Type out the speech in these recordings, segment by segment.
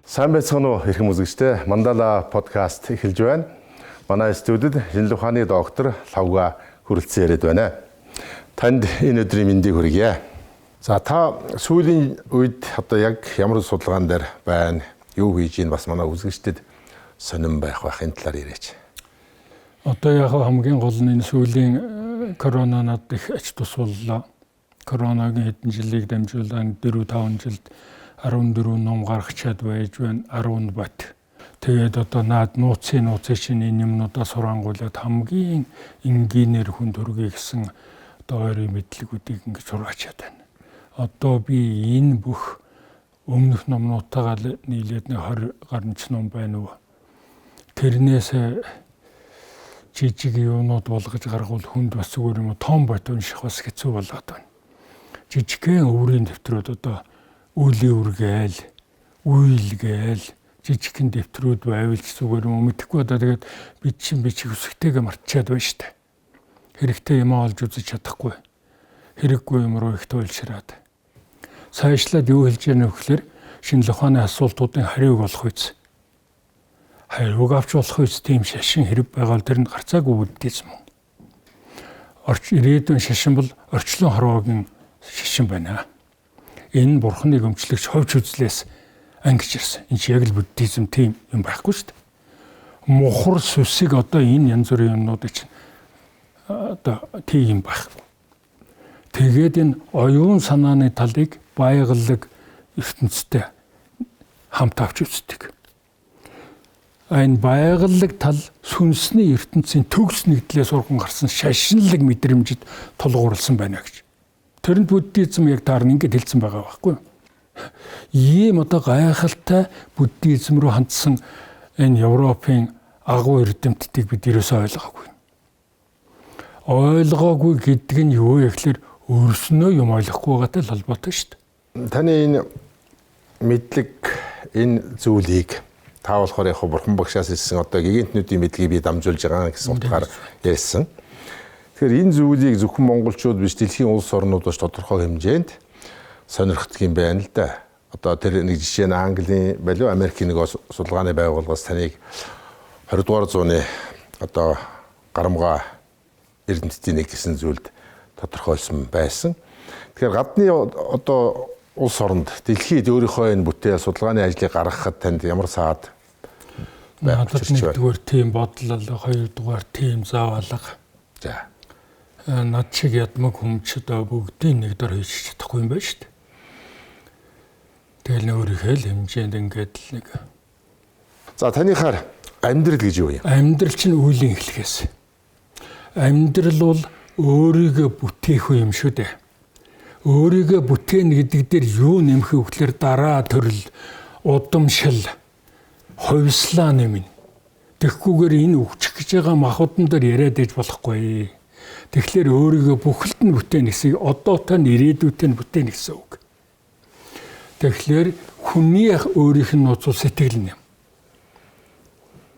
Сайн байцгаана уу эрхэм үзэгчдээ. Мандала подкаст эхэлж байна. Манай студид шинжлэх ухааны доктор Лавга хүрэлцэн яриад байна. Танд энэ өдрийн мэндийг хүргье. За та сүүлийн үед одоо яг ямар судалгаан дээр байна? Юу хийж ийн бас манай үзэгчдэд сонирн байх энэ талаар яриач. Одоо яг хамгийн гол нь энэ сүүлийн корона над их ач тус боллоо. Коронагийн хэдэн жилийг дамжуулан 4-5 жилд 14 ном гаргачаад байж байна. 10 бат. Тэгээд одоо наад нууцын чинь энэ юмнуудаа сурангуулад хамгийн энгийнээр хүн төргий гэсэн одоо ойрын мэдлэгүүдийг ингэж сургаачаад байна. Одоо би энэ бүх өмнөх номнуудтайгаа нийлээд 20 гаруй ном байна уу. Тэрнээс жижиг юунууд болгож гаргуул хүнд бас зүгээр юм том бот унших бас хэцүү болоод байна. Жижигхэн өврийн дэвтрүүд одоо үлийн үргээл, үйлгээл жижигхэн дэвтрүүд байвал ч зүгээр юм мэдэхгүй одоо тэгээд бичих өсгтэйгээ мартчихад байна шүү дээ. Хэрэгтэй юм олж үзэж чадахгүй. Хэрэггүй юм руу их туйлшраад. Цаашлаад юу хэлж яана вэ гэхээр шинжлэх ухааны асуултуудын хариуг олох үз. Хариуг авч болох үз тийм шашин хэрэг байгаа тэр нь гарцаагүй буддизм. Ирээдүйн шашин бол орчлон хорвоогийн шашин байна. Энэ бурхныг өмчлөгч ховч үзлээс ангиж ирсэн. Энэ яг л буддизм тийм юм байхгүй шүү дээ. Мухар сүсэг одоо энэ янз бүрийн юмнуудыг чинь одоо тийм байхгүй. Тэгээд энэ оюун санааны талыг баяглаг ертөнцтэй хамт авч үздэг. Энэ баяглаг тал сүнсний ертөнцийн төгс нэгдлээс урган гарсан шашинлаг мэдрэмжид тулгуурласан байна гэж. Тэрэнд буддизм яг таарна ингэж хэлсэн байгаа байхгүй юу? Ийм одоо гайхалтай буддизм руу хандсан энэ Европын агуу эрдэмтдийг бид ерөөсөө ойлгоогүй. Ойлгоогүй гэдэг нь юу вэ гэхээр өөрснөө юм ойлгохгүй байгаатай л холбоотой шүү дээ. Таны энэ мэдлэг энэ зүйлийг та болохоор яг бурхан багшаас ирсэн одоо гигантнүүдийн мэдлэгийг би дамжуулж байгаа гэсэн утгаар ярьсан. Тэгэхээр энэ зүйлийг зөвхөн монголчууд биш дэлхийн улс орнууд бас тодорхой хэмжээнд сонирхдаг юм байна л да. Одоо тэр нэг жишээ нь Английн болов Америкийн нэг судалгааны байгууллагаас таныг 20 дугаар зууны одоо гарамгаа эрдэмтдийн нэг гэсэн зүйлд тодорхойлсон байсан. Тэгэхээр гадны одоо улс оронд дэлхийд өөрийнхөө энэ бүтээл судалгааны ажлыг гаргахад танд ямар саад надад нэгдүгээр тийм бодлол, хоёрдугаар тийм заавалга. За. Над шиг ядмаг хүмч одоо бүгдийн нэг дор хийж чадахгүй юм байна шүү дээ. Тэгэл өөрийнхөө л хэмжээнд ингээд л нэг. За таныхаар амьдрал гэж юу юм? Амьдрал чинь үеийн эхлэхээс. Амьдрал бол өөрийгөө бүтээх юм шүү дээ. Өөрийгөө бүтээн гэдэг дээр юу нэмэх вэ гэхээр дараа төрөл, удамшил, хувьслаа нэмнэ. Тэгэхгүйгээр энэ өвчих гэж байгаа махбодон дээр яриад ээж болохгүй. Тэгэхээр өөрийгөө бүхэлд нь бүтээн гэсэн одоотой нь ирээдүйтэй нь бүтээн гэсэн үг. Тэгэхээр хүний өөрийнх нь нууц сэтгэл юм.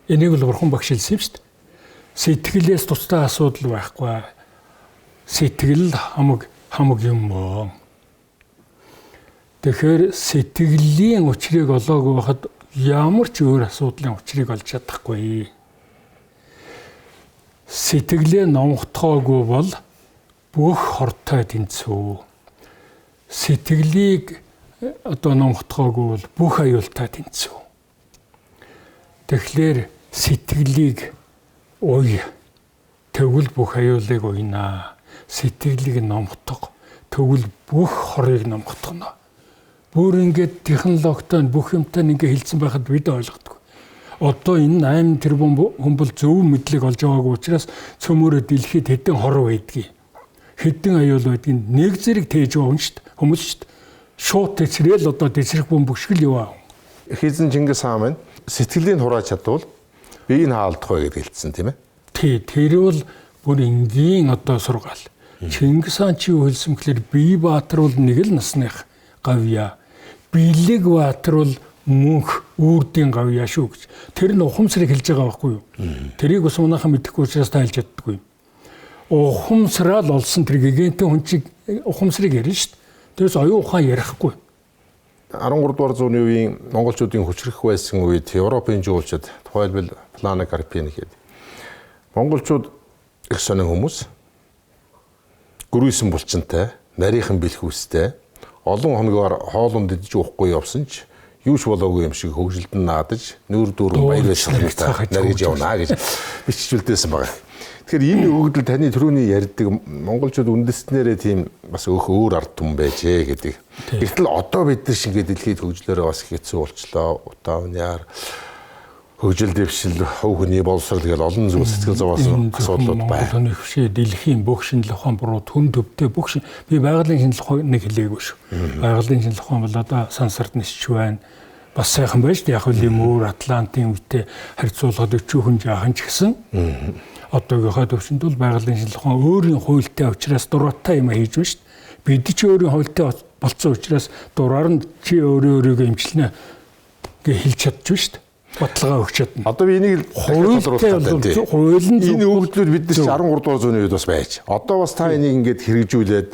Энийг л бурхан багш хэлсэн юм шүү дээ. Сэтгэлээс тусдаа асуудал байхгүй. Сэтгэл хамаг юм мөн. Тэгэхээр сэтгэлийн учрыг олоогүй байхад ямар ч өөр асуудлын учрыг олж чадахгүй. Сэтгэлээ номготгоогүй бол бүх хортой тэнцүү. Сэтгэлийг одоо номготгоогүй бол бүх аюултай тэнцүү. Тэгэхээр сэтгэлийг уй тэгвэл бүх аюулыг уйнаа. Сэтгэлийг номготго тэгвэл бүх хорыг номготгоно. Бүр ингээд технологитой бүх юмтай ингээ хэлсэн байхад бид ойлгодог. Одоо энэ 8 тэрбум хүн бол зөв мэдлэг олж байгаагүй учраас цөмөрө дэлхийд хэдэн хор байдгийг хэдэн аюул байдгийг нэг зэрэг тээж байгаа шүү дээ. Хүмүүс шүү дээ. Шууд тэцрээл одоо тэцрэх бөмбөгшгөл яваа. Эзэн Чингис хаан маань сэтгэлийн хурааж чадвал биеийг нь хаалдах вэ гэж хэлсэн тийм ээ. Тий, тэр бол бүр энгийн одоо сургаал. Чингис хаан чи юу хэлсэн гэхээр бие баатар бол нэг л насных гавья. Бэлэг баатар бол мөнх үрдийн гавья шүү гэж. Тэр нь ухамсарыг хэлж байгаа байхгүй юу? Тэрийг бас манайхан мэдэхгүй учраас тайлж чаддаггүй. Ухамсараа л олсон тэр гигантын хүн чиг ухамсарыг ярина шүү дээ. Тэрс оюун ухаан ярихгүй. 13 дугаар зууны үеийн монголчуудын хүчрэх байсан үед Европын жуулчид тухайлбал Плана Карпин гэдэг монголчууд их сонин хүмүүс гөрөөсөн булчинтай, нарийнхан бэлхүүстэй олон хоногоор хоолунд идэж уухгүй явсан ч юу ч болоогүй юм шиг хөгжилдөн наадаж нүүр дүүрэн баяраа шалгалтаа наргиж явна гэж бичүүлдээсэн байна. Тэгэхээр энэ өгөгдөл таны түрүүний ярьдаг монголчууд үндэснээрээ тийм бас өөр ард түмэн байжээ гэдэг. Гэтэл одоо бид нар шиг дэлхийд хөгжлөөрөө бас хэцүү болчлоо. Утаа униар хөгжил дэвшил, хөв хүний боловсрал гэл олон зүйл сэтгэл зовоосон асуудлууд байна. Монгол хүний хөвшөө дэлхийн бүх шинжлэх ухаан буруу түн төвтэй бүх би байгалийн шинжлэх ухааныг хэлээгүй шүү. Байгалийн шинжлэх ухаан бол одоо сансарт нисч байна. Бас сайхан байж яг л юм өөр Атлантын үетэй харьцуулахад өчүүхэн жаахан ч гэсэн одоогийнхоо төвшөнд бол байгалийн шинжлэх ухаан өөрийн хуультай учраас дураатай юм хийж байна шүү дээ. Бид ч өөрийн хуультай болцсон учраас дураар нь чи өөрийгөө эмчилнэ гэж хэлж чадчих шүү дээ. Баталгаа өгч чадна. Одоо би энийг хуультай хууль нь энэ өгөгдлүүд бид нар 13 дугаар зууны үед бас байж. Одоо бас та энийг ингэж хэрэгжүүлээд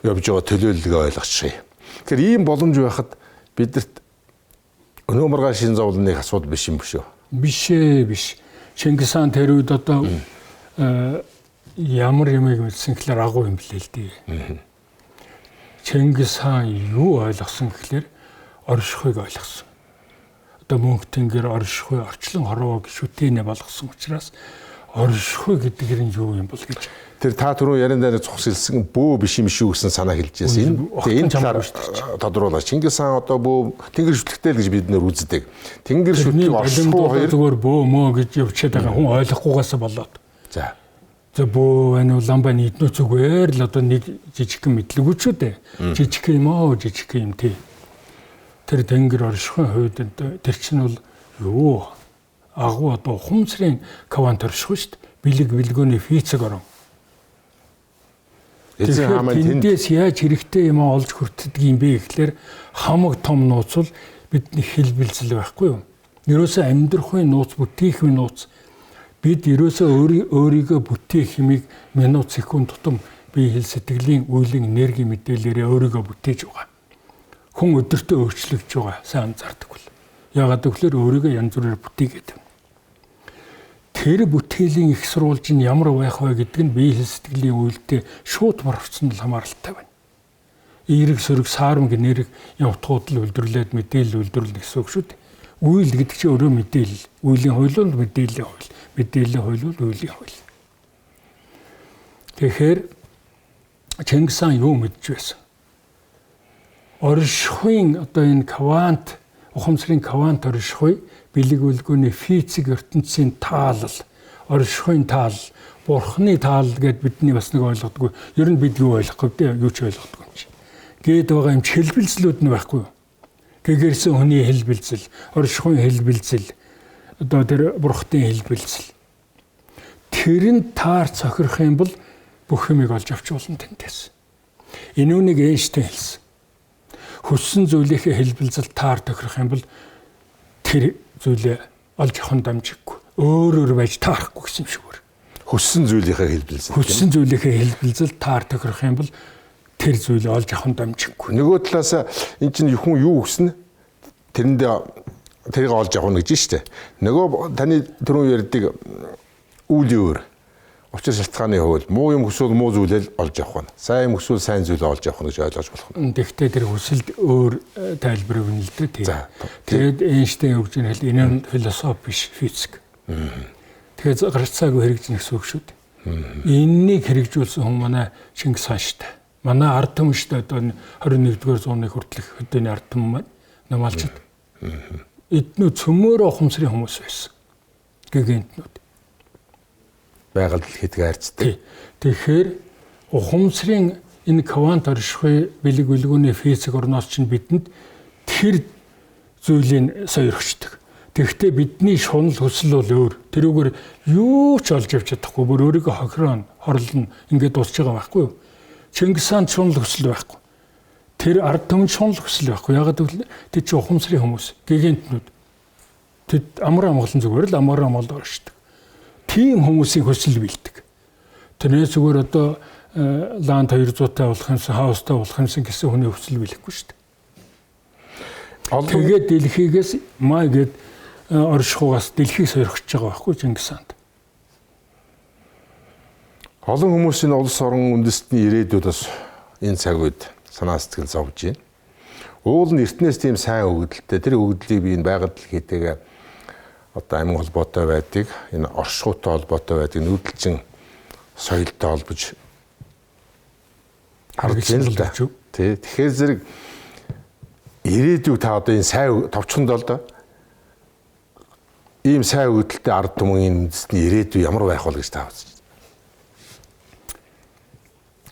явж байгаа төлөөлөлгөө ойлгочихъя. Тэгэхээр ийм боломж байхад бидэрт өнөө маргааш шин зовлоныг асуудал биш юм биш үү? Биш. Чингис хаан тэр үед одоо ямар юмыг мэдсэн гэхээр агуу юм блээ л дээ. Чингис хаан юу ойлгосон гэхээр оршихуйг ойлгосон. Одоо мөнх тэнгэр оршихуй орчлон хорвоо шүтэнэ болгосон учраас оршихуй гэдэг нь юу юм бол гэж. Тэр та түрүү яриан дээр цогцолсон бөө биш юм шүү гэсэн санаа хэлж байсан. Энэ талаар тодруулаач. Чингис хаан одоо бөө тэнгэр шүтлэгтэй л гэж бид нэр үздэг. Тэнгэр шүтлэг оршихуй хоёр зүгээр бөө мөө гэж явчихад байгаа хүн ойлгохгүйгээс болоод. За. За бөө энэ ламба нийтнүү зүгээр л одоо нэг жижигхэн мэдлэггүй ч үү. Жижигхэн юм аа жижигхэн юм тий. Тэр тэнгэр оршихуй хувьд тэр чинь бол юу агуу одоо ухамсарын квант оршихуй шүү дээ. Бэлэг физик орон. Тэндээс яаж хэрэгтэй юм олж хүртдэг юм бэ гэхлээр хамаг том нууц бол бидний хэлбэлзэл байхгүй юу? Ерөөсөө амьдрахын нууц, бүтээхүйн нууц бид ерөөсөө өөрийгөө бүтээх хэмийг минут секунд тутам бие хэл сэтгэлийн үеийн энерги мэдээлэлээр өөрийгөө бүтээж байгаа. Хүн өдөртөө өөрчлөгдөж байгаа. Сайн анзаардаг бол. Яагаад гэвэл өөрийгөө янз бүрээр бүтээгээд. Тэр бүтээлийн их сурвалж нь ямар байх вэ гэдэг нь бие сэтгэлийн үйлдэл шууд борцсон л хамааралтай байна. Эерэг сөрөг саармг нэрэг явтгууд л үлдэрлээд мэдээлэл үлдэрлэх гэсэн үг шүү дээ. Үйл гэдэг чинь өөрөө мэдээлэл. Үеийн хууль бол мэдээллийн хууль. Мэдээллийн хууль бол үеийн хууль. Тэгэхээр Чингис хаан юу мэдж байсан? Оршихуйн одоо энэ квант ухамсарын квант оршихуй бэлэг үлгөөний физик ертөнцийн таалал, оршихуйн таал, бурхны таал гэдээ бидний бас нэг ойлгодгүй. Ер нь бид юу ойлгохгүй дээ, юу ч ойлгодгүй юм чи. Гээд байгаа юм хэлбэлзлүүд нь байхгүй юу? Гэгэрсэн хүний хэлбэлзэл, оршихуйн хэлбэлзэл, одоо тэр бурхтын хэлбэлзэл. Тэр нь таар цохирох юм бол бүх юмыг олж авч болно тэндээс. Энэ үнийг Эйнштейн хэлсэн. Хүссэн зүйлийнхээ хэлбэлзэл таар тохирох юм бол тэр зүйлээ олж авах дамжиггүй. Өөр байж таарахгүй гэсэн юм шиг өөр. Хүссэн зүйлийнхээ хэлбэлзэл. Хүссэн зүйлийнхээ хэлбэлзэл таар тохирох юм бол тэр зүйлээ олж авах дамжиггүй. Нөгөө талаас эн чинь хүн юу хүснэ? Тэрэндээ тэрийг олж авах гэж штэ. Нөгөө таны түрүүн ярьдаг үйл өөр. Учир шалтгааны хувьд муу юм хүсвэл муу зүйлээ олж авах нь. Сайн юм хүсвэл сайн зүйлээ олж авах нь гэж ойлгож болох нь. Тэгэхдээ тэр хүсэлд өөр тайлбар өгнө л дээ тийм. Тэгээд Эйнштейн өгж байгаа хэл энэ нь философи биш физик. Тэгэхээр гарцаагүй хэрэгжих гэсэн үг шүү дээ. Энэнийг хэрэгжүүлсэн хүн манай Чингис хаан шүү дээ. Манай ард түмэн шүү дээ. Одоо 21-р зууны хүртэлх хөдөөний ард түмэн маань Намаалчид. Эднүү цөмөөрөө ухамсарын хүмүүс байсан. Гэгэнтнүүд. Байгаль дэлхийдээ харьцдаг. Тэгэхээр ухамсарын энэ квант оршихуй бэлэг үлгөөний физик орноос чинь бидэнд тэр зүйлийг сойрхочдөг. Тэгэхдээ бидний шунал хүсэл бол өөр. Тэрүүгээр юу ч олж авч чадахгүй. Бүр өөрийгөө хохироо хорлно. Ингээд дуусч байгаа байхгүй юу? Чингис хаан шунал хүсэл байхгүй. Тэр ард түмэн шунал хүсэл байхгүй. Ягаад гэвэл тэд чи ухамсарын хүмүүс, гэгэнтнүүд. Тэд амар амгалан зүгээр л амар амгалан оршдог. Тийм хүмүүсийн хүсэл бэлдэг. Тэрнээс зүгээр одоо ланд 200-тай болох юмсан, хаустай болох юмсан гэсэн хүний хүсэл бэлэхгүй шүү дээ. Тэгээд дэлхийгээс маа гээд оршихугаас дэлхийг сойрхож байгаа байхгүй Чингис хаанд. Олон хүмүүсийн улс орон үндэстний ирээдүйд бас энэ цаг үед санаа сэтгэл зовж байна. Уул нь эртнээс тийм сайн өгөгдөлтэй. Тэр өгөгдлийг би энэ байгаль хэлхийтэйгээ одоо амин холбоотой байдаг, энэ оршихуйтай холбоотой байдаг, нүүдэлчин соёлтой холбож харж байна л да. Тэгэхээр зэрэг ирээдүйг та одоо энэ сайн товчхонд бол доо ийм сайн өгөгдөлтэй ард түмэн үндэстний ирээдүй ямар байх вэ гэж та үзэж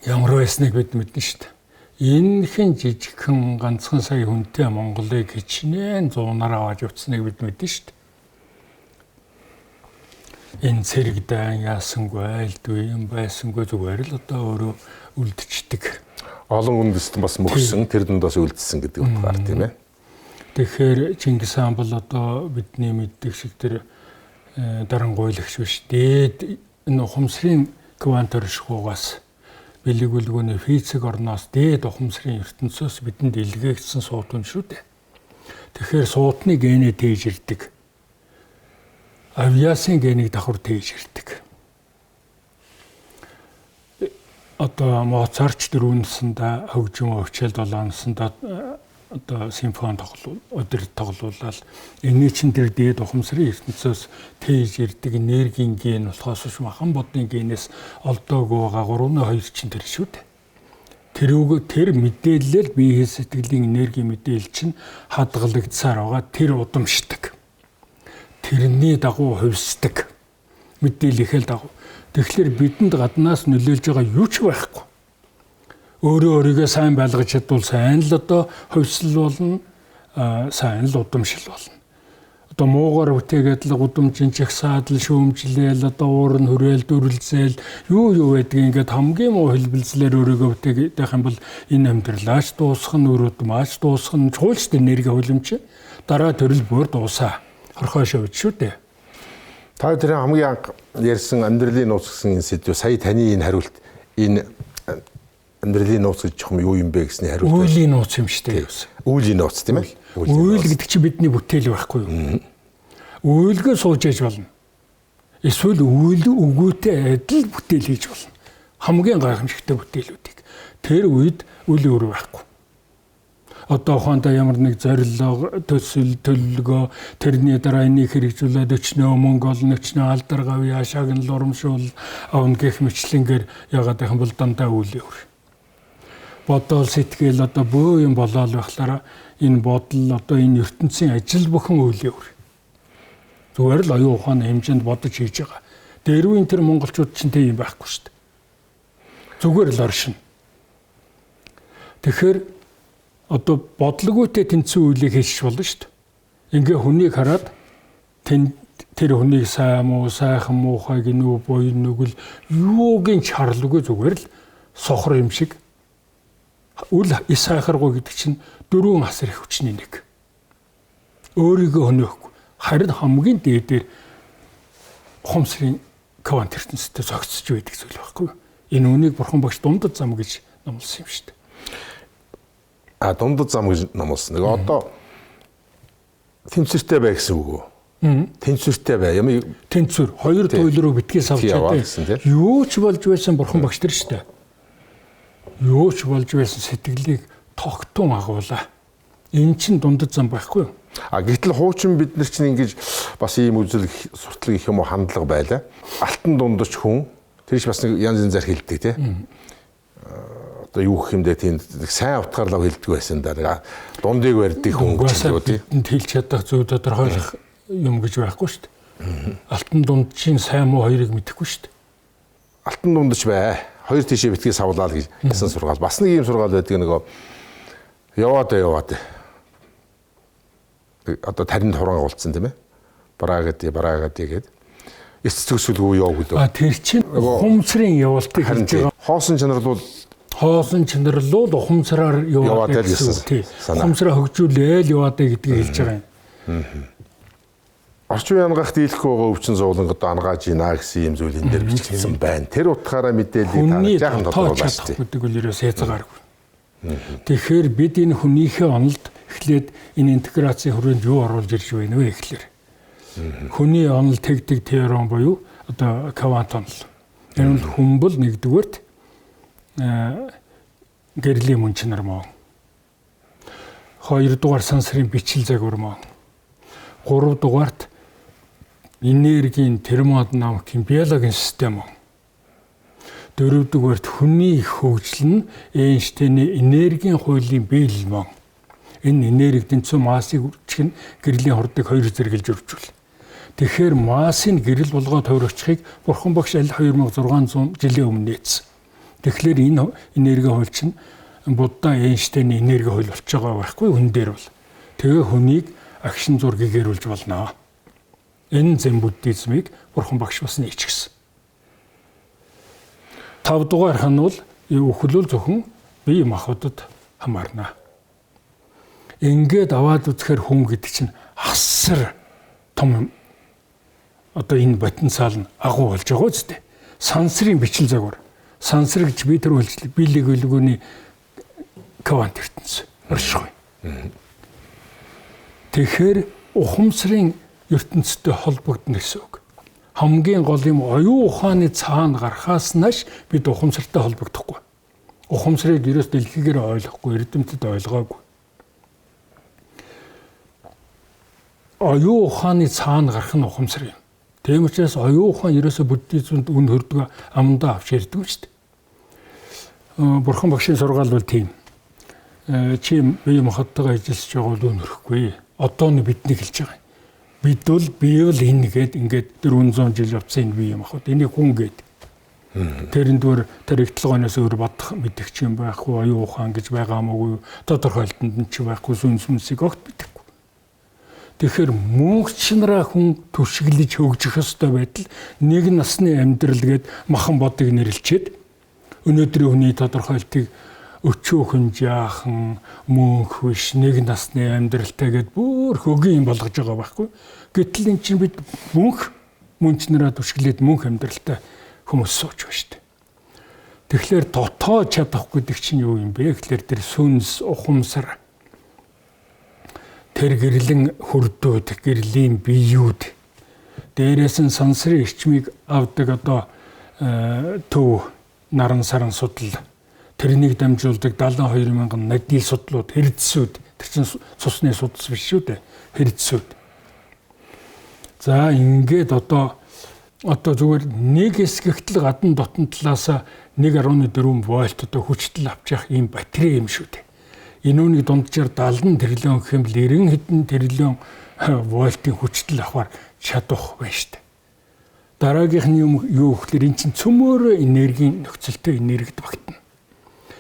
байна? Ямар байсныг бид мэднэ шүү дээ. Энэхэн жижигхэн ганцхан сая хүнтэй Монголыг хичнээн зуунаар аваад явцсныг бид мэднэ шүү дээ. Энэ цэрэгдэн яасангүй айлдгүй юм байсангүй зүгээр л одоо өөрөө үлдчихдэг. Олон үндэстэн бас мөксөн, тэр дундаас үлдсэн гэдэг утгаар тийм ээ. Тэгэхээр Чингис хаан бол одоо бидний мэддэг шиг тэр дарангуйлагч биш. Дээд энэ ухамсарын квант оршихугаас бэлэг үлгөөний физик орноос дээд ухамсарын ертөнцөөс бидэнд илгээгдсэн суутан шүү дээ. Тэгэхээр суутны генэ тээж ирдэг. Авиасын генийг давхар тээж ирдэг. Одоо Моцарт дөрөвнсэндээ хөгжим өвчл долоонсондоо одоо симфони тоглуулаад энэний чинь тэр дээд ухамсарын ертөнцөөс тээж ирдэг энергийн ген болохоос биш махан бодны генээс олдоогүй байгаа 3-2 чинь тэр шүү дээ. Тэр мэдээлэл биеийн сэтгэлийн энерги мэдээлэл чинь хадгалагдсаар байгаа тэр удамшдаг. Тэрний дагуу хувьсдаг мэдээлэл дагуу. Тэгэхээр бидэнд гаднаас нөлөөлж байгаа юу ч байхгүй. Өөрийгөө сайн байлгаж чадвал сайн л одоо хувьсэл болно, сайн л удамшил болно. Одоо муугар бүтээгээд л удамжин чагсаад л шүүмжлээл одоо уур нь хүрээл дүрлзээл юу байдгийг ингээд хамгийн муу хэлбэлзлэр өөрийгөө бүтээгээд юм бол энэ амьдралаач дуусах нь өрөөд маач дуусах нь чуулч энерги хөлөмч дараа төрөл бүр дуусаа. Хорхоо шивж шүү дээ. Та тэр хамгийн анх ярьсан амьдралын нууц гэсэн энэ сэдв сая таны энэ хариулт энэ амьдралын нууц гэж юм юу юм бэ гэсний хариулт. Үйлийн нууц юм шүү дээ. Үйлийн нууц тийм ээ. Үйл гэдэг чинь бидний бүтээл байхгүй юу? Үйлгээ сууж яж болно. Эсвэл үйл өгөөтэй адил бүтээл хийж болно. Хамгийн гайхамшигтай бүтээлүүдийг. Тэр үед үйл өөр байхгүй. Одоо ухаандаа ямар нэг зорилго, төсөл, төлөлгөө тэрний дараа энийг хэрэгжүүлээд өчнөө мөнгө олно, өчнөө алдар гавьяа, шагнал урамшуул авна гэх мэтлэнгээр ягаад гэх юм бол дандаа үйл өөр. Бодол сэтгэл одоо бөө юм болоод байхлаараа энэ бодол одоо энэ ертөнцийн ажил бүхэн үйл өөр. Зүгээр л оюун ухааны хэмжээнд бодож хийж байгаа. Дээрвийн тэр монголчууд чинь тийм байхгүй шүү дээ. Зүгээр л оршин. Тэгэхээр одоо бодлоготой тэнцэн үйлийг хийчих болно шүү дээ. Ингээ хүнийг хараад тэр хүнийг сайн муу, сайхан муухай гинүү буй нүгэл юугийн чарлгүй зүгээр л сохор юм шиг үл исайхаргүй гэдэг чинь 4 асар их хүчний нэг. Өөрийгөө хөнөөхгүй. Харин хамгийн дээдээр ухамсарын квант ертөнцтэй зохицож байдаг зүйл байхгүй юу? Энэ үнийг бурхан багш дундад зам гэж номлосон юм шүү дээ. Дундад зам гэж номлосон. Нэг одоо тэнцвэртэй бай гэсэн үг үү? Тэнцвэртэй бай. Тэнцвэр хоёр туйл руу битгээс авч чадсан. Юу ч болж байсан бурхан багш тэр шүү дээ. Юу ч болж байсан сэтгэлийг тогтун агуулаа. Энэ чинь дундад зам байхгүй юу? Гэтэл хуучин бид нар чинь ингэж бас ийм үзэл суртлаг их юм уу хандлага байлаа. Алтан дундаж хүн тэрч бас нэг янз янзаар хэлдэг тийм. Одоо юу гэх юм дээ тийм сайн утгаарлаа хэлдэг байсан да. Дундыг барьдаг хүн гэж үү тийм. Хэлж чадах зөв тодорхойлох юм гэж байхгүй шүү дээ. Алтан дундчийн сайн муу хоёрыг мэдэхгүй шүү дээ. Алтан дундч бай. Хоёр тийшээ битгий савлаа гэж гэсэн сургаал. Бас нэг юм сургаал байдаг нөгөө яваад. Одоо таринд хуран уулцсан тийм ээ. Бараагаад тэгээд эц төгсөлгүй яв гэдэг. Тэр чинь ухамсарын явалтыг хэлж байгаа. Хоосон чанарлууд ухамсараар яваад гэсэн. Ухамсараа хөгжүүлээл яваадаг гэдгийг хэлж байгаа юм. Орчин үеийн ангахт дийлэхгүй байгаа өвчин зовлон одоо ангааж ийна гэсэн юм зүйл энэ дээр бичигдсэн байна. Тэр утгаараа мэдээллийг жаахан тодруулж байгаа гэдэг үл ерөөс яцгааргүй. Тэгэхээр бид энэ хүнийхээ онолд Эхлээд энэ интеграцийн хүрээнд юу оруулж ирж байна вэ гэхлээр хүний онол тэгдэг теорем буюу одоо квант онол. Энэ бол хүмбэл нэгдүгээрт гэрлийн мөн чанар мөн. Хоёрдугаар сансрын бичил загвар мөн. Гуравдугаарт энергийн термодинамикийн биологийн систем мөн. Дөрөвдүгээрт хүний хөгжил нь Эйнштейний энергийн хуулийн биелэл мөн. Энэ энерги тэнцүү массыг үржих нь гэрлийн хордыг хоёр зэрэглэж өржүүл. Тэгэхээр массыг гэрэл болгоод хувирчихыг Бурхан багш аль 2600 жилийн өмнө нээсэн. Тэгэхээр энэ энерги хууль чинь Будда Эйнштейний энерги хууль болж байгаа байхгүй хүн дээр бол. Тэгээ хүнийг агшин зургийг гэрүүлж болно. Энэ зэн буддизмыг Бурхан багш бас нээчихсэн. 5 дугаарх нь бол өхлөл зөвхөн бие махбодод хамаарна. Ингээд аваад үзэхээр хүн гэдэг чинь асар том одоо энэ потенциал нь агуу болж байгаа үстэй. Сансрын бичил загвар. Сансар гэж би тэр үйлчлэл биелэг үлгөөний квант ертөнц оршихуй. Тэгэхээр ухамсарын ертөнцтэй холбогдно гэсэн үг. Хамгийн гол юм оюун ухааны цаана гарахаас нааш бид ухамсартай холбогдохгүй. Ухамсарыг ерөөс дэлхийгээр ойлгохгүй, эрдэмтэд ойлгоогүй. Оюун ухааны цаана гарах нь ухамсар юм. Тийм учраас оюун ухаан ерөөсө буддизмд үн хөрдөг амандаа авч ярьдаг шүү дээ. Бурхан багшийн сургаал бол тийм. Чи бие махбодтойгоо ажиллаж байгаа бол үн хөрөхгүй. Одоо нь бидний хэлж байгаа. Бид бол энэ гээд ингээд 400 жил явсан бие махбод. Энийг хүн гээд. Тэрэн дээр тэр ихтлгоноос өөр бодох мэдгч юм байхгүй, оюун ухаан гэж байгаа мó тодорхойлтонд нь чи байхгүй сүнс сүнсийг огт мэдэхгүй. Тэгэхээр мөнхч нараа хүн түшиглэж хөгжих ёстой байтал нэг насны амьдрал гээд махан бодыг нэрлчээд өнөөдрийн хүний тодорхойлтыг өчөөхөн жаахан мөнх биш нэг насны амьдралтай гээд бүр хөгийн болгож байгаа байхгүй. Гэтэл эн чинь бид мөнч нараа түшиглээд мөнх амьдралтай хүмүүс сууж байна шүү дээ. Тэгэхээр дотоод чадах гэдэг чинь юу юм бэ? Тэгэхээр тэр сүнс ухамсар тэр гэрлэн хөрдөөд гэрлийн биеуд дээрээс нь сансрын эрчмийг авдаг одоо төв наран саран судал тэрнийг дамжуулдаг 72,000 надил судлууд хэрэгцсүүд тэр чинь цусны судас биш шүү дээ хэрэгцсүүд. За ингээд одоо зүгээр нэг хэсэгт л гадна дотн талаас 1.4 вольт одоо хүчтэл авч явах ийм батарей юм шүү дээ. Энүүний дунджаар 70 тэрлэн гэх юм л 90 хэдэн тэрлэн вольтын хүчтэл авахар чадах байна шүү дээ. Дараагийнх нь юу гэхээр эн чинь цөмөөрөө энергийн нөхцөлтэй энергид багтана.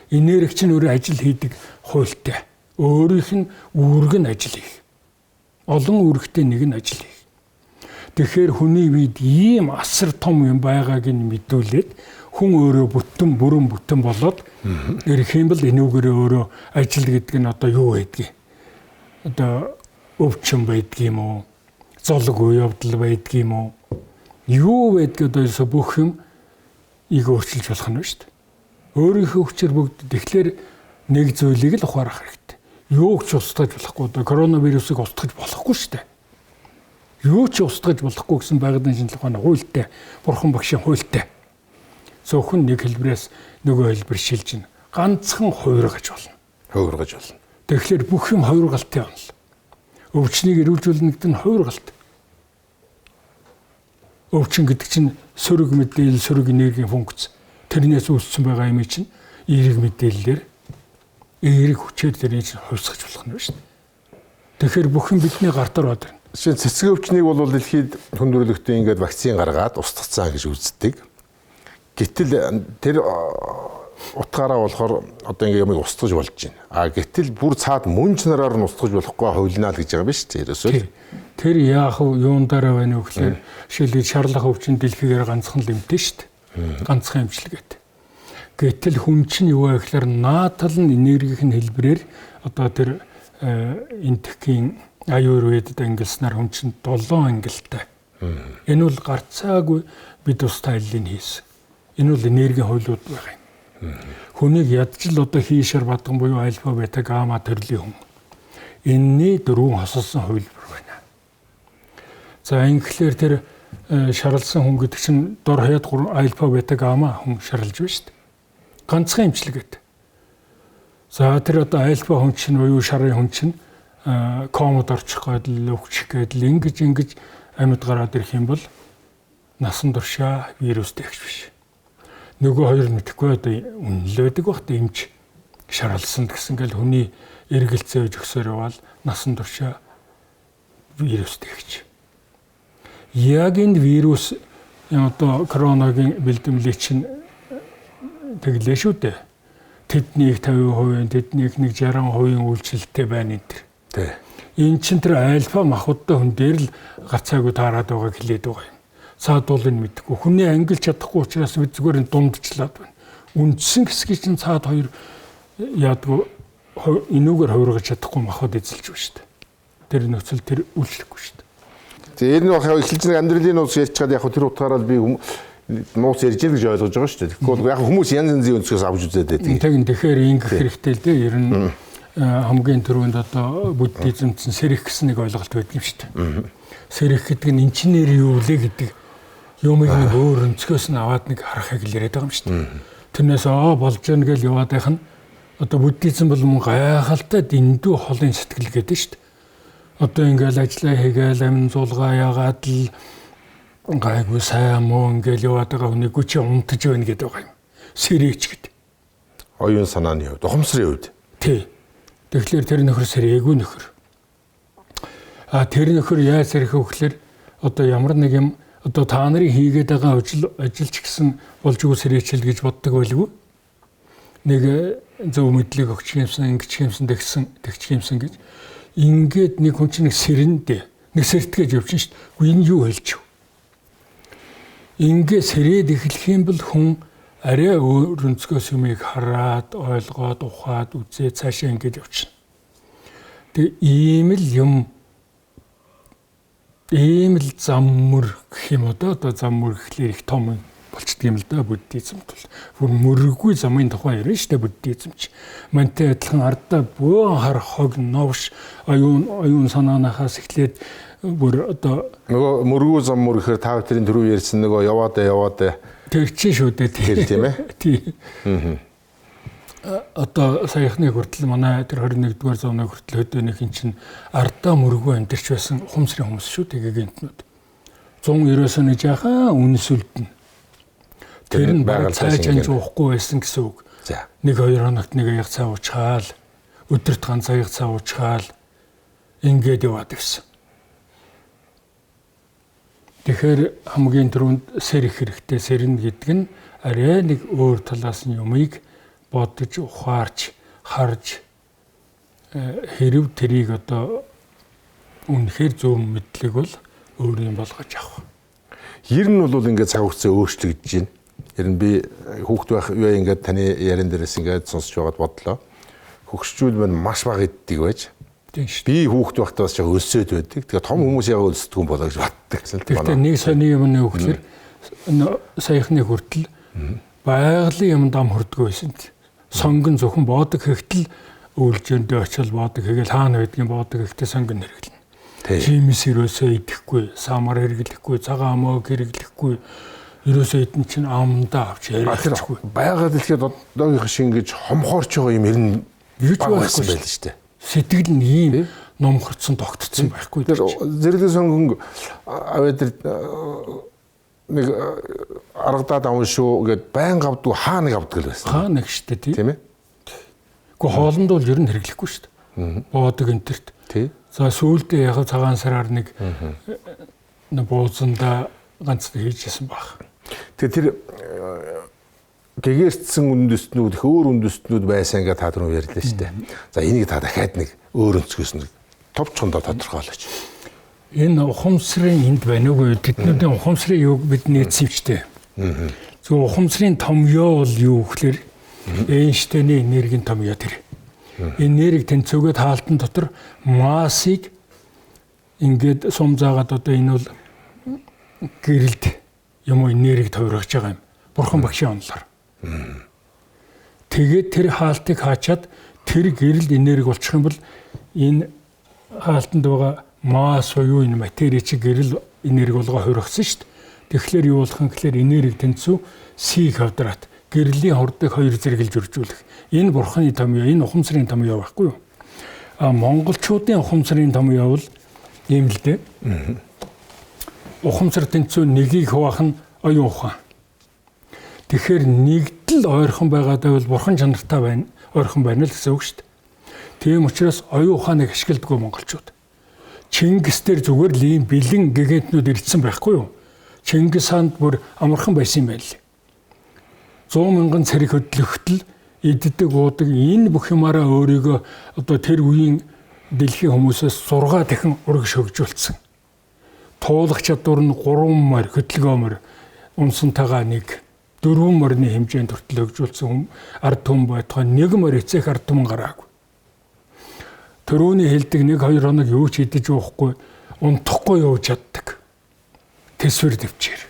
Энерги чинь өөрөө ажил хийдэг хуультай. Өөрийнх нь үүрэг нь ажил хийх. Олон үүрэгтэй нэг нь ажил хийх. Тэгэхээр хүний бид ийм асар том юм байгааг нь мэдүүлээд хүн өөрөө бүрэн бүтэн болоод ирэх юм бол энүүгээрээ өөрөө ажил гэдэг нь одоо юу байдгийг. Одоо өвчин байдгийг юм уу? Золог үе явдал байдгийг юм уу? Юу байдгийг одоо бүх юм өөрчилж болох нь шүү дээ. Өөрийнхөө хүчээр бүгд тэгэхээр нэг зүйлийг л ухаарах хэрэгтэй. Юу ч устгаж болохгүй. Одоо коронавирусыг устгаж болохгүй шүү дээ. Юу ч устгаж болохгүй гэсэн байгалийн шинжилгээ ухааны хуультай, Бурхан багшийн хуультай. Зөвхөн нэг хэлбэрээс нөгөө хэлбэр шилжинэ. Ганцхан хувиргаж болно. Хувиргаж болно. Тэгэхээр бүх юм хувиргалтын онол. Өвчнийг эрүүлжүүлнэ гэдэг нь хувиргалт. Өвчин гэдэг чинь сөрөг мэдээлэл, сөрөг энергийн функц. Тэрнээс үүссэн байгаа юм чинь эерэг мэдээллээр эерэг хүчээр тэрийг чинь хувьсгаж болох нь шүү дээ. Тэгэхээр бүх юм бидний гарт ороод байна. Жишээ нь цэцэг өвчнийг бол дэлхийд хүндрэлттэй ингээд вакцин гаргаад устгацсан гэж үздэг. Гэтэл тэр утгаараа болохоор одоо ингээд ямыг устгаж болж байна. Гэтэл бүр цаад мөнч нараар нь устгаж болохгүй хувилнаа л гэж байгаа юм биш үү? Ерөөсөө. Тэр яах вэ? Юун дараа байна вэ гэхээр жишээлбэл шарлах өвчин дэлхийгээр ганцхан л эмдэн шүү дээ. Ганцхан эмчилгээд. Гэтэл хүн чинь юу вэ гэхээр наатал нь энергийн хэлбэрээр одоо тэр энтхийн аюурведд ангилснаар хүн чинь 7 ангилтай. Энэ бол гарцаагүй бид ус тайллыг хийсэн. Энэ бол энергийн хуулиуд байгаа юм. Хүнийг ядчил одоо хийшэр бадган буюу альфа, бета, гамма төрлийн хүн. энэний дөрвөн хосолсон хувилбар байна. За ингэхлээр тэр шаралсан хүн гэдэг чинь дор хаяад альфа бета гамма хүн шаралж байна шүү дээ. Ганцхан имчилгээд. За тэр одоо альфа хүн чинь буюу шарын хүн чинь комод орчих гээд өвчих гээд ингэж амьд гараад ирэх юм бол насан туршаа вирустэй гэж биш. Нөгөө хоёр мэдэхгүй одоо үнэлээдэг багт эмч шаралсан гэсэн гэл хүний эргэлзээ өгсөөр явал насан туршаа вирустэй гэж. Яг энэ вирус одоо коронагийн бэлтгэлийг чинь тэглээ шүү дээ. Тэднийг 50%, тэднийг 60% үйлчлэлтэй байна энэ. Тий. Энэ чинь тэр альфа махбодтой хүн дээр л гацаагүй таарад байгааг хэлээд байгаа юм. Цаад бол энэ мэдгүй. Хүний ангилж чадахгүй учраас бид зүгээр энэ дундчлаад байна. Үндсэн хэсгийг чинь цаад хоёр яадгүй энүүгээр хувиргаж чадахгүй махбод эзэлж байна шүү дээ. Тэр нөхцөл тэр үйлчлэхгүй шүү дээ. Тэгээд энэ бахаа эхэлж нэг амьдралын нууц ярьж чад яг тэр утгаараа би нууц ярьж гэж ойлгож байгаа шүү дээ. Тэгэхгүй яг хүмүүс янз янзын өнцгөөс авч үзээд байдаг. Тэгэхээр ингэх хэрэгтэй л дээ. Ер нь хамгийн түрүүнд одоо буддизм чинь сэрэх гэсэн нэг ойлголт байдаг юм шүү дээ. Сэрэх гэдэг нь инженери юу лээ гэдэг юмыг нэг өөр өнцгөөс нь аваад нэг харахыг л яриад байгаа юм шүү дээ. Тэрнээс болж гэн гэж яваад байх нь одоо буддизм бол мөн гайхалтай дэндүү холын сэтгэл гэдэг шүү дээ. Одоо ингээл ажиллаа хийгээл амин зулгаа ягаад л гайгүй сайн муу ингээл яваад байгаа хүнийг чи унтаж байна гэдэг байгаа юм. Сэрээч гэдэг. Оюун санааны хувьд, ухамсарын хувьд. Тий. Тэгэхээр тэр нөхөр сэрээгүй нөхөр. Тэр нөхөр яаж сэрэх вэ гэхээр одоо ямар нэг юм одоо та нарын хийгээд байгаа ажилч гэсэн болж үгүй сэрээчл гэж боддог байлгүй. Нэг зөв мэдлэг өгч юмсан, ингэж юмсан, тэгч юмсан гэж. Ингээд нэг хүн чинь нэг сэрэндээ нэг сэртгэж явчихна шүү дээ. Үгүй энэ юу хэлж вэ? Ингээд сэрээд эхлэх юм бол хүн арай өөр өнцгөөс юмыг хараад, ойлгоод, ухаад, үзээ цаашаа ингэж явчихна. Тэгээ ийм л зам мөр гэх юм одоо зам мөр гэхлээр их том болчдөг юм л да буддизмд бол. Бүр мөрөггүй замын тухай ярина шүү дээ буддизм ч. Мантай адилхан ардаа бөө хар хог новш оюун санаанахаас эхлээд бүр одоо нөгөө мөргүү зам мөр гэхээр та бүхэн түрүү ярьсан нөгөө яваад тэр чинь шүү дээ тийм ээ. Тий. Одоо саяхны хүртэл манай тэр 21-р зууны хүртэл хөдөөнийхэн чинь ардаа мөргөө амьдэрч байсан ухамсарын хүмүүс шүү дээ гэгэнтнүүд. 190-оос нэг жаахан үнэсүлдэн. Тэр нь баг цаашаа зуухгүй байсан гэсэн үг. За. 1-2 хоногт нэг яг цаа уучгаал, өдөрт ганц аяг цаа уучгаал ингээд яваад ирсэн. Тэгэхээр хамгийн түрүүнд сэрэх хэрэгтэй. Сэрнэ гэдэг нь арай нэг өөр талаас нь юмыг бодож, ухаарч, харж хэрв тэрийг одоо үнэхээр зөв мэдлэг бол өөр юм болгож авах. Ер нь бол ингээд цаг хугацаа өөрчлөгдөж байна. Ер нь би хүүхд байх үе ингээд таны ярин дээрээс ингээд сонсч байгаад бодлоо. Хөгшчүүл маань маш бага иддэг байж. Би хүүхд байхдаа бас яг өлсөд байдаг. Тэгээ том хүмүүс яг өлсдөг юм болоо гэж боддог гэсэн л байна. Тэгэхээр нэг сони юм нэ өгөхлөр саяхны хүртэл байгалийн юм дам хүрдэг байсан. Сонгон зөвхөн боодог хэвтэл өвлжөндөө очил боодог хэгээл хаана байдгийн боодог хэвтэ сонгон хэрэглэнэ. Чимс ерөөсөө идэхгүй, самар хэрэглэхгүй, цагаан мог хэрэглэхгүй. Ерөөсөө эдэн чинь амдаа авч ярихгүй. Байгаль дэлхийд одоогийнх шиг ингэж хомхоорч байгаа юм ер нь юу ч байхгүй байл шүү дээ. Сэтгэл нь ийм номхорцсон тогтцсон байхгүй. Зэрлэг сонгон аваад нэг аргадаад аван шүү гэд байн авдаг хаа нэг авдаг л байсан. Хаа нэг штэ тийм ээ. Гэхдээ хоолнд бол ер нь хэрэглэхгүй штэ. Боодог энтерт. Тий. За сүүлдээ яг цагаан сараар нэг буузанда ганц хийжсэн баг. Тэгээ тэр гэгэрцсэн үндэстнүүд их өөр үндэстнүүд байсан гэж та түрүү ярьлаа шүү дээ. За энийг та дахиад нэг өөр өнцгөөс нэг товчхондоо тодорхойлооч. Энэ ухамсарын энд байна уу? Тэднүүдийн ухамсарын юуг бид нээцвчтэй. Зөв ухамсарын томьёо бол юу гэхээр Эйнштейний энергийн томьёо тэр. Энерги тэнцвэгээд хаалтан дотор массыг ингээд сум заагаад одоо энэ бол гэрэлд юм уу энерги тойрогч байгаа юм. Бурхан багшийн онолоор. Тэгээд тэр хаалтыг хаачаад тэр гэрэлд энерги болчих юм бол энэ хаалтанд байгаа масс буюу энэ матери чи гэрэл энерги болгоо хувиргасан шүү дээ. Тэгэхээр юу болох юм гэхээр энерги тэнцүү C квадрат гэрлийн хордыг 2 зэрэглэж үржүүлэх. Энэ бурханы томьёо, энэ ухамсарын томьёо байхгүй юу? Монголчуудын ухамсарын томьёо бол ийм л дээ. Ухамсар тэнцүү нэгийг хуваах нь оюун ухаан. Тэгэхээр нэгдэл ойрхон байгаадаа бол бурхан чанартай байна, ойрхон байна л гэсэн үг шүү дээ. Тийм учраас оюун ухааныг ашигладаг монголчууд. Чингис дээр зүгээр л ийм бэлэн гигантнууд ирдсэн байхгүй юу? Чингис хаанд бүр амархан байсан юм байл. 100 мянган цариг хөдлөхтөл иддэг уудаг энэ бүх юмараа өөрийгөө одоо тэр үеийн дэлхийн хүмүүсээс 6 дахин ураг шөгжүүлсэн. Туулах чадвар нь 3 мөр хөдөлгөөнөр унсантайгаа 1 4 мөрний хэмжээнд хүртэл хөгжүүлсэн ард түмэн байтугай 1 мөр эцэг ард түмэн гараагүй. Төрөөний хэлдэг 1-2 хоног юу ч идэж уухгүй унтахгүй явж чаддаг. Тэсвэр дэвчээр.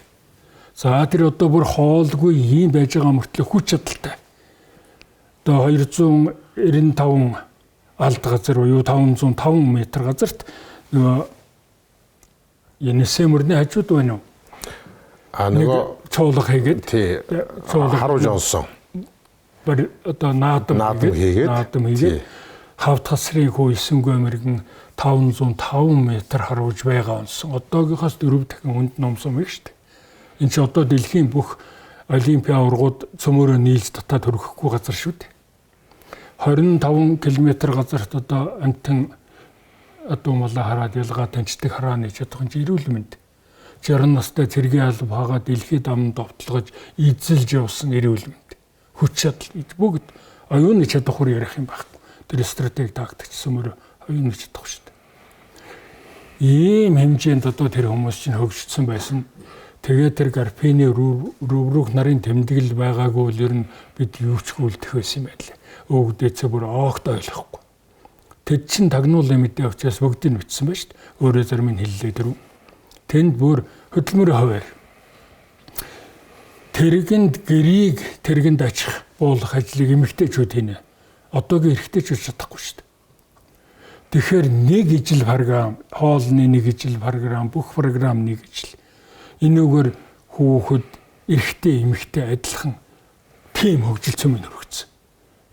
За тэр одоо бүр хоолгүй ийм байж байгаа мөртлөө хүч чадалтай. Одоо 295 алд газар буюу 505 м газарт нөгөө Енисей-мөрний хажууд байна уу? Нөгөө цуулга хийгээд тий харуулж онсон. Одоо наадам хийгээд хавд хасрын хүү 9 мэрэгэн 505 м харуулж байгаа онсон. Одоогийнхоос 4 дахин хүнд номсон юм шүү дээ. Энд чи одоо дэлхийн бүх олимпийн аваргууд цөмөрөө нийлж татаад хөрөхгүй газар шүү дээ. 25 км газарт одоо амтан одоо мала хараад ялгаа таньчдаг харааны чадах нь эрүүл мэнд. 60 настай цэргийн алба хагаа дэлхийд амд довтлогож эзэлж явсан эрүүл мэнд. Хүч чадал бүгд оюуны чадах хур ярих юм байхгүй. Тэр стратеги тактикч цөмөрөө оюуны чадах шүү дээ. Ийм хэмжээнд одоо тэр хүмүүс чинь хөгжсөн байсан. Тэгээд тэр Гарпины рүүх нарын тэмдэглэл байгаагүй бол ер нь бид юу ч үлдэх байсан юм байна. Өвгдээцээ бүр огт ойлгохгүй. Тэд чин тагнуул мэдээ учраас бүгдийг нь бичсэн байна шүү дээ. Өөрөө зарим нь хэллээ дөрөв. Тэнд бүр хөдөлмөрийн хуваар тэргэнд гэрийг тэргэнд ачих буулгах ажлыг эмэгтэйчүүд хийнэ. Одоогийн эрэгтэйчүүд чадахгүй шүү дээ. Тэгэхээр 1 ижил програм, хоолны 1 ижил програм, бүх програм 1 ижил. Энэгээр хүүхэд эрэгтэй эмэгтэй адилхан тийм хөгжил цөмөнд өргөцсөн.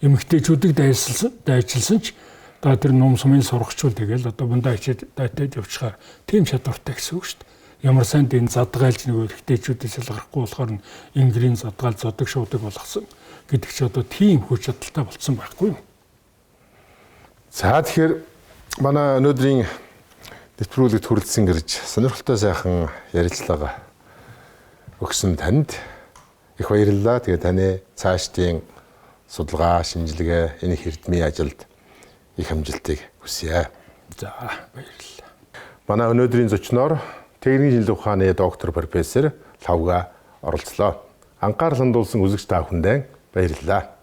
Эмэгтэйчүүдийг дайчилсан ч одоо тэр ном сумын сургачул тэгэл одоо бундаа хичээд дайтад явчихаар тийм чадвартай гэсэн үг шүү дээ. Ямар санд энэ задгаалж нэг эрэгтэйчүүдээс ялгархгүй болохоор Ингрийн задгаал зодог шуудаг болгосон гэдэг чи одоо тийм хүч чадалтай болцсон байхгүй юу? За тэгэхээр манай өнөөдрийн нэвтрүүлэгт хүрэлцэн гэрж сонирхолтой сайхан ярилцлага өгсөн танд их баярлалаа. Тэгээ таны цаашдын судалгаа, шинжилгээ, энэ эрдмийн ажилд их амжилтыг хүсье. За баярлалаа. Манай өнөөдрийн зочноор техникийн шинжилгээ ухааны доктор профессор Лавга оролцлоо. Анхаарал хандуулсан үзэгч та бүхэндээ баярлалаа.